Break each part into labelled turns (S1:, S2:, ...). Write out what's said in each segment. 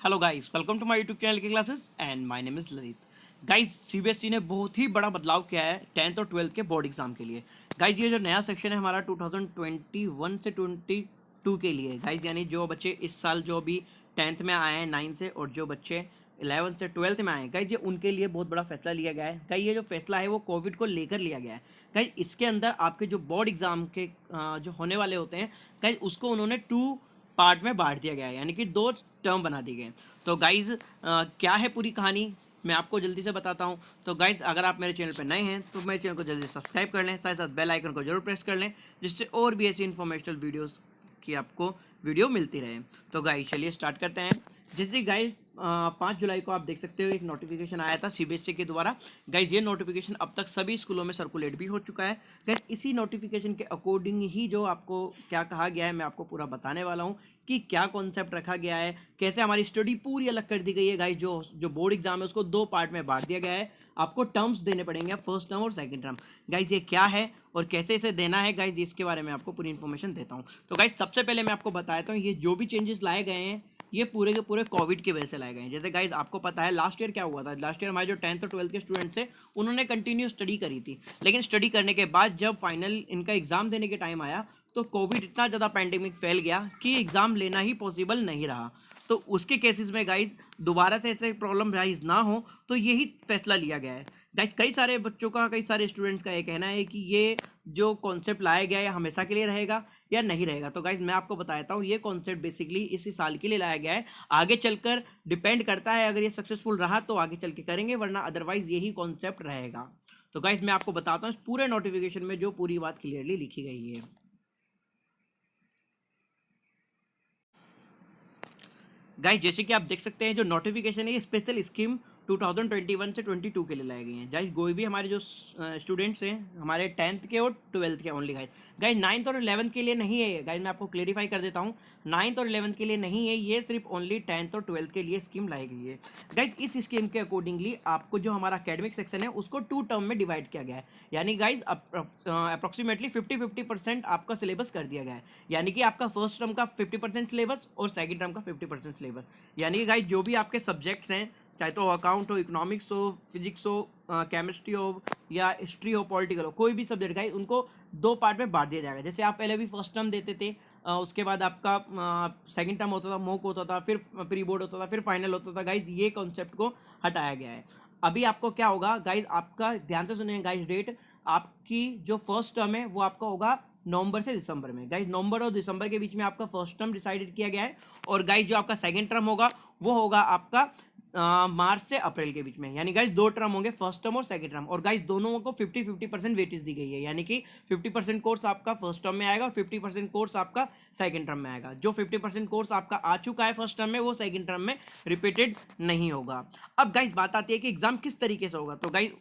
S1: Hello guys, welcome to my YouTube channel की classes and my name is Lalit. Guys, CBSE ने बहुत ही बड़ा बदलाव किया है 10th और 12th के बोर्ड एग्जाम के लिए। गाइस, ये जो नया सेक्शन है हमारा 2021 से 22 के लिए गाइस, यानी जो बच्चे इस साल जो भी 10th में आए हैं 9th से, और जो बच्चे 11th से 12th में आए हैं गाइस, ये उनके लिए बहुत बड़ा फैसला लिया गया है। गाइस, ये जो फैसला है वो कोविड को लेकर लिया गया है। गाइस, इसके अंदर आपके जो बोर्ड एग्जाम के जो होने वाले होते हैं गाइस, उसको उन्होंने 2 पार्ट में बांट दिया गया है, यानी कि 2 टर्म बना दिए गए हैं। तो गाइज, क्या है पूरी कहानी, मैं आपको जल्दी से बताता हूँ। तो गाइज, अगर आप मेरे चैनल पर नए हैं तो मेरे चैनल को जल्दी सब्सक्राइब कर लें, साथ साथ बेल आइकन को जरूर प्रेस कर लें, जिससे और भी ऐसी इन्फॉर्मेशनल वीडियोस की आपको वीडियो मिलती रहे। तो गाइज, चलिए स्टार्ट करते हैं। जैसे गाइज, 5 जुलाई को आप देख सकते हो एक नोटिफिकेशन आया था सीबीएसई के द्वारा। गाइज, ये नोटिफिकेशन अब तक सभी स्कूलों में सर्कुलेट भी हो चुका है। गाइज, इसी नोटिफिकेशन के अकॉर्डिंग ही जो आपको क्या कहा गया है, मैं आपको पूरा बताने वाला हूँ कि क्या कॉन्सेप्ट रखा गया है, कैसे हमारी स्टडी पूरी अलग कर दी गई है। गाइज, जो बोर्ड एग्जाम है उसको 2 पार्ट में बांट दिया गया है। आपको टर्म्स देने पड़ेंगे, फर्स्ट टर्म और सेकंड टर्म। गाइज, ये क्या है और कैसे इसे देना है गाइज, इसके बारे में आपको पूरी इन्फॉर्मेशन देता हूँ। तो गाइज, सबसे पहले मैं आपको बताता हूँ, ये जो भी चेंजेस लाए गए हैं ये पूरे के पूरे कोविड की वजह से लाए गए हैं। जैसे गाइज, आपको पता है लास्ट ईयर क्या हुआ था। लास्ट ईयर हमारे जो 10th और 12th के स्टूडेंट्स थे उन्होंने कंटिन्यू स्टडी करी थी, लेकिन स्टडी करने के बाद जब फाइनल इनका एग्जाम देने के टाइम आया तो कोविड इतना ज़्यादा पैंडेमिक फैल गया कि एग्जाम लेना ही पॉसिबल नहीं रहा। तो उसके केसेस में गाइज दोबारा से ऐसे प्रॉब्लम राइज ना हो, तो यही फैसला लिया गया है। गाइज, कई सारे बच्चों का, कई सारे स्टूडेंट्स का ये कहना है कि ये जो कॉन्सेप्ट लाया गया है हमेशा के लिए रहेगा या नहीं रहेगा। तो गाइज, मैं आपको बताता हूँ, ये कॉन्सेप्ट बेसिकली इसी साल के लिए लाया गया है। आगे चलकर डिपेंड करता है, अगर ये सक्सेसफुल रहा तो आगे चल के करेंगे, वरना अदरवाइज यही कॉन्सेप्ट रहेगा। तो गाइज, मैं आपको बताता हूँ इस पूरे नोटिफिकेशन में जो पूरी बात क्लियरली लिखी गई है। गाइस, जैसे कि आप देख सकते हैं जो नोटिफिकेशन है ये स्पेशल स्कीम 2021 से 22 के लिए लाई गई हैं। गाइस, कोई भी हमारे जो स्टूडेंट्स हैं हमारे 10th के और 12th के ओनली। गाइस गाइस 9th और 11th के लिए नहीं है। गाइस, मैं आपको क्लेरिफाई कर देता हूँ, 9th और 11th के लिए नहीं है, ये सिर्फ ओनली 10th और 12th के लिए स्कीम लाई गई है। गाइस, इस स्कीम के अकॉर्डिंगली आपको जो हमारा अकेडमिक सेक्शन है उसको 2 टर्म में डिवाइड किया गया है। यानी गाइस अप्रोक्सीमेटली 50-50% आपका सिलेबस कर दिया गया है। यानी कि आपका फर्स्ट टर्म का 50% सिलेबस और सेकंड टर्म का 50% सिलेबस। यानी कि गाइस, जो भी आपके सब्जेक्ट्स हैं, चाहे तो अकाउंट हो, इकोनॉमिक्स हो, फिजिक्स हो, केमिस्ट्री हो या हिस्ट्री हो, पॉलिटिकल हो, कोई भी सब्जेक्ट गाइस उनको 2 पार्ट में बांट दिया जाएगा। जैसे आप पहले भी फर्स्ट टर्म देते थे, उसके बाद आपका सेकंड टर्म होता था, मॉक होता था, फिर प्री बोर्ड होता था, फिर फाइनल होता था। गाइस, ये कॉन्सेप्ट को हटाया गया है। अभी आपको क्या होगा गाइस, आपका ध्यान से सुनिए गाइस, डेट आपकी जो फर्स्ट टर्म है वो आपका होगा नवंबर से दिसंबर में। गाइस, नवंबर और दिसंबर के बीच में आपका फर्स्ट टर्म डिसाइडेड किया गया है। और गाइस, जो आपका सेकंड टर्म होगा वो होगा आपका मार्च से अप्रैल के बीच में। यानी गाइस 2 टर्म होंगे, फर्स्ट टर्म और सेकंड टर्म। और गाइस, दोनों को 50-50% वेटेज दी गई है। यानी कि 50% कोर्स आपका फर्स्ट टर्म में आएगा और 50% कोर्स आपका सेकंड टर्म में आएगा। जो 50% कोर्स आपका आ चुका है फर्स्ट टर्म में, वो सेकंड टर्म में रिपीटेड नहीं होगा। अब गाइस, बात आती है कि एग्जाम किस तरीके से होगा। तो गाइस,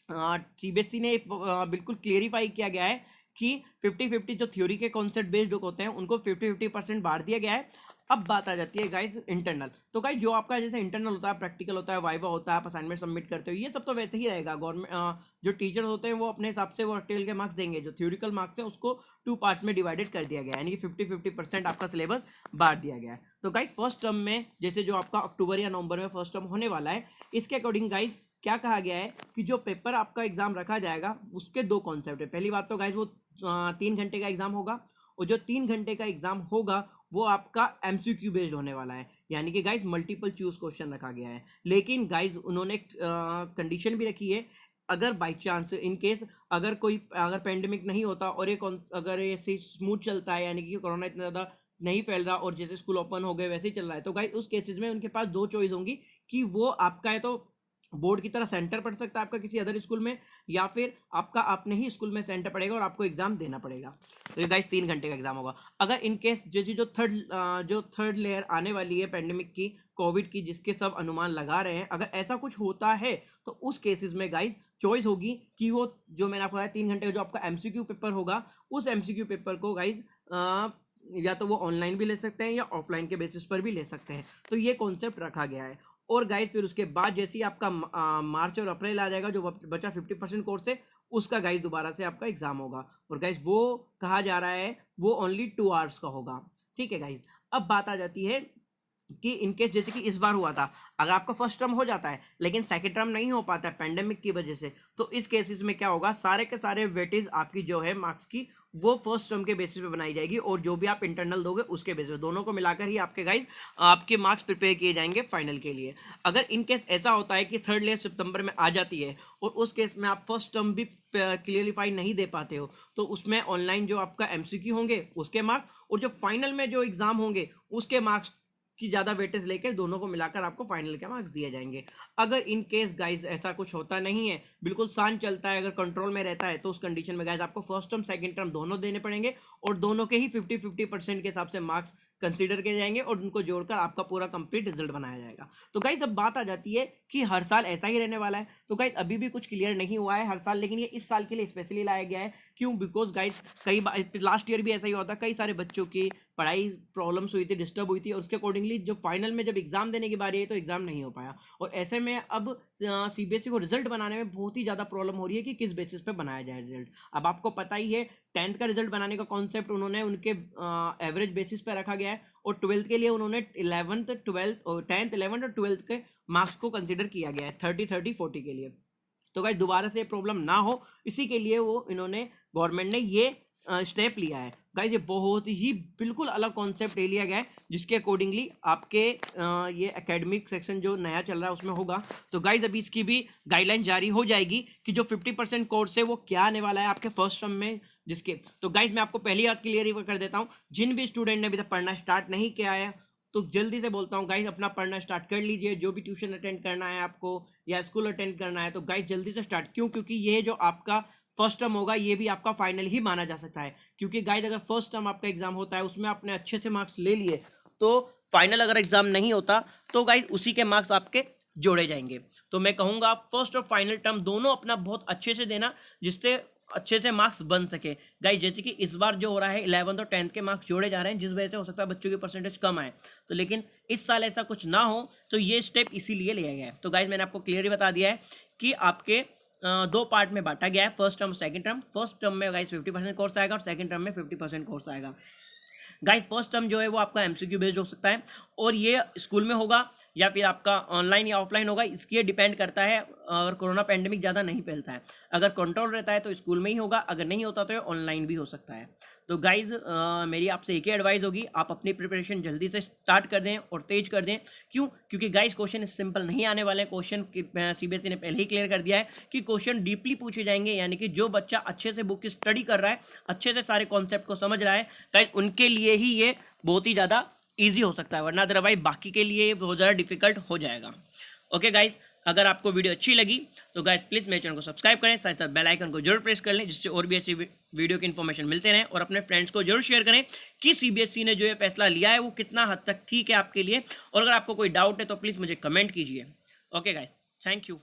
S1: सीबीएसई ने बिल्कुल क्लियरिफाई किया गया है कि 50-50 जो थ्योरी के कॉन्सेप्ट बेस्ड होते हैं उनको 50-50% बांट दिया गया है। अब बात आ जाती है गाइज इंटरनल। तो गाइज, जो आपका जैसे इंटरनल होता है, प्रैक्टिकल होता है, वाइवा होता है, आप असाइनमेंट सबमिट करते हो, ये सब तो वैसे ही रहेगा। गवर्नमेंट जो टीचर होते हैं वो अपने हिसाब से वो टेल के मार्क्स देंगे। जो थ्योरिकल मार्क्स है उसको 2 पार्ट्स में डिवाइडेड कर दिया गया है, यानी कि 50-50% आपका सिलेबस बांट दिया गया है। तो गाइज, फर्स्ट टर्म में जैसे जो आपका अक्टूबर या नवंबर में फर्स्ट टर्म होने वाला है, इसके अकॉर्डिंग गाइज क्या कहा गया है कि जो पेपर आपका एग्जाम रखा जाएगा उसके 2 कॉन्सेप्ट है। पहली बात तो गाइज वो 3 घंटे का एग्जाम होगा, और जो 3 घंटे का एग्जाम होगा वो आपका एमसीक्यू बेस्ड होने वाला है। यानी कि गाइज मल्टीपल चूज क्वेश्चन रखा गया है। लेकिन गाइज उन्होंने कंडीशन भी रखी है, अगर बाई चांस इन केस अगर पेंडेमिक नहीं होता और अगर ये स्मूथ चलता है, यानी कि कोरोना इतना ज़्यादा नहीं फैल रहा और जैसे स्कूल ओपन हो गए वैसे ही चल रहा है, तो गाइज उस केसेस में उनके पास 2 चॉइस होंगी कि वो आपका है तो बोर्ड की तरह सेंटर पड़ सकता है आपका किसी अदर स्कूल में, या फिर आपका अपने ही स्कूल में सेंटर पड़ेगा और आपको एग्जाम देना पड़ेगा। तो ये गाइस 3 घंटे का एग्जाम होगा। अगर इन केस जो थर्ड लेयर आने वाली है पेंडेमिक की, कोविड की, जिसके सब अनुमान लगा रहे हैं, अगर ऐसा कुछ होता है तो उस केसेस में गाइस चॉइस होगी कि वो जो मैंने आपको बताया 3 घंटे का जो आपका एमसीक्यू पेपर होगा, उस एमसीक्यू पेपर को गाइस या तो वो ऑनलाइन भी ले सकते हैं या ऑफलाइन के बेसिस पर भी ले सकते हैं। तो ये कॉन्सेप्ट रखा गया है। और गाइस, फिर उसके बाद जैसे ही आपका मार्च और अप्रैल आ जाएगा, जो बचा 50% कोर्स है, उसका गाइस दोबारा से आपका एग्जाम होगा। और गाइस, वो कहा जा रहा है वो ओनली 2 आवर्स का होगा। ठीक है गाइस। अब बात आ जाती है कि इनकेस जैसे कि इस बार हुआ था, अगर आपका फर्स्ट टर्म हो जाता है लेकिन सेकंड टर्म नहीं हो पाता है पेंडेमिक की वजह से, तो इस केसेस में क्या होगा, सारे के सारे वेटेज आपकी जो है मार्क्स की वो फर्स्ट टर्म के बेसिस पे बनाई जाएगी, और जो भी आप इंटरनल दोगे उसके बेसिस पे, दोनों को मिलाकर ही आपके गाइज आपके मार्क्स प्रिपेयर किए जाएंगे फाइनल के लिए। अगर इन केस ऐसा होता है कि थर्ड लेयर सितंबर में आ जाती है और उस केस में आप फर्स्ट टर्म भी क्लियरिफाई नहीं दे पाते हो, तो उसमें ऑनलाइन जो आपका एमसीक्यू होंगे उसके मार्क्स और जो फाइनल में जो एग्जाम होंगे उसके मार्क्स की ज़्यादा वेटेज लेकर दोनों को मिलाकर आपको फाइनल के मार्क्स दिए जाएंगे। अगर इन केस गाइज ऐसा कुछ होता नहीं है, बिल्कुल शांत चलता है, अगर कंट्रोल में रहता है, तो उस कंडीशन में गाइज आपको फर्स्ट टर्म सेकंड टर्म दोनों देने पड़ेंगे और दोनों के ही 50-50% के हिसाब से मार्क्स कंसीडर किए जाएंगे और उनको जोड़कर आपका पूरा कंप्लीट रिजल्ट बनाया जाएगा। तो गाइज अब बात आ जाती है कि हर साल ऐसा ही रहने वाला है, तो गाइज अभी भी कुछ क्लियर नहीं हुआ है हर साल, लेकिन ये इस साल के लिए स्पेशली लाया गया है। क्यों? बिकॉज गाइज कई बार लास्ट ईयर भी ऐसा ही होता, कई सारे बच्चों की पढ़ाई प्रॉब्लम्स हुई थी, डिस्टर्ब हुई थी, और उसके अकॉर्डिंगली जो फाइनल में जब एग्जाम देने की बारी आई तो एग्जाम नहीं हो पाया, और ऐसे में अब सीबीएसई को रिजल्ट बनाने में बहुत ही ज़्यादा प्रॉब्लम हो रही है कि किस बेसिस पे बनाया जाए रिजल्ट। अब आपको पता ही है 10th का रिजल्ट बनाने का कॉन्सेप्ट उन्होंने उनके एवरेज बेसिस पे रखा गया है, और 12th के लिए उन्होंने 11th 12th और 10th 11th और 12th के मार्क्स को कंसिडर किया गया है 30-30-40 के लिए। तो गाइस दोबारा से प्रॉब्लम ना हो, इसी के लिए वो इन्होंने गवर्नमेंट ने ये स्टेप लिया है। गाइस ये बहुत ही बिल्कुल अलग कॉन्सेप्ट ले लिया गया है, जिसके अकॉर्डिंगली आपके ये एकेडमिक सेक्शन जो नया चल रहा है उसमें होगा। तो गाइस अभी इसकी भी गाइडलाइन जारी हो जाएगी कि जो 50% कोर्स है वो क्या आने वाला है आपके फर्स्ट टर्म में, जिसके तो गाइस मैं आपको पहली बात क्लियर कर देता हूँ, जिन भी स्टूडेंट ने अभी तक पढ़ना स्टार्ट नहीं किया है तो जल्दी से बोलता हूँ गाइस अपना पढ़ना स्टार्ट कर लीजिए। जो भी ट्यूशन अटेंड करना है आपको या स्कूल अटेंड करना है तो गाइस जल्दी से स्टार्ट, क्यों? क्योंकि ये जो आपका फर्स्ट टर्म होगा ये भी आपका फाइनल ही माना जा सकता है, क्योंकि गाइस अगर फर्स्ट टर्म आपका एग्जाम होता है उसमें आपने अच्छे से मार्क्स ले लिए तो फाइनल अगर एग्जाम नहीं होता तो गाइस उसी के मार्क्स आपके जोड़े जाएंगे। तो मैं कहूँगा फर्स्ट और फाइनल टर्म दोनों अपना बहुत अच्छे से देना, जिससे अच्छे से मार्क्स बन सके। गाइस जैसे कि इस बार जो हो रहा है 11th और 10th के मार्क्स जोड़े जा रहे हैं, जिस वजह से हो सकता है बच्चों की परसेंटेज कम आए, तो लेकिन इस साल ऐसा कुछ ना हो, तो ये स्टेप इसीलिए लिया गया है। तो गाइस मैंने आपको क्लियरली बता दिया है कि आपके दो पार्ट में बांटा गया है, फर्स्ट टर्म और सेकंड टर्म। फर्स्ट टर्म में गाइस 50% कोर्स आएगा और सेकंड टर्म में 50% कोर्स आएगा। गाइस फर्स्ट टर्म जो है वो आपका एमसीक्यू बेस्ड हो सकता है, और ये स्कूल में होगा या फिर आपका ऑनलाइन या ऑफलाइन होगा, इसके डिपेंड करता है। अगर कोरोना पेंडेमिक ज़्यादा नहीं फैलता है, अगर कंट्रोल रहता है तो स्कूल में ही होगा, अगर नहीं होता तो ऑनलाइन भी हो सकता है। तो गाइज मेरी आपसे एक ही एडवाइस होगी, आप अपनी प्रिपरेशन जल्दी से स्टार्ट कर दें और तेज कर दें। क्यों? क्योंकि गाइज क्वेश्चन सिंपल नहीं आने वाले, क्वेश्चन सीबीएसई ने पहले ही क्लियर कर दिया है कि क्वेश्चन डीपली पूछे जाएंगे, यानी कि जो बच्चा अच्छे से बुक की स्टडी कर रहा है, अच्छे से सारे कॉन्सेप्ट को समझ रहा है, गाइज उनके लिए ही ये बहुत ही ज़्यादा ईजी हो सकता है, वरना अदरवाइज बाकी के लिए बहुत ज़्यादा डिफिकल्ट हो जाएगा। ओके गाइज, अगर आपको वीडियो अच्छी लगी तो गाइज प्लीज़ मेरे चैनल को सब्सक्राइब करें, साथ साथ बेल आइकन को जरूर प्रेस कर लें, जिससे और भी ऐसी वीडियो की इन्फॉर्मेशन मिलते रहें, और अपने फ्रेंड्स को जरूर शेयर करें कि सीबीएसई ने जो ये फैसला लिया है वो कितना हद तक ठीक है आपके लिए। और अगर आपको कोई डाउट है तो प्लीज़ मुझे कमेंट कीजिए। Okay guys, thank you.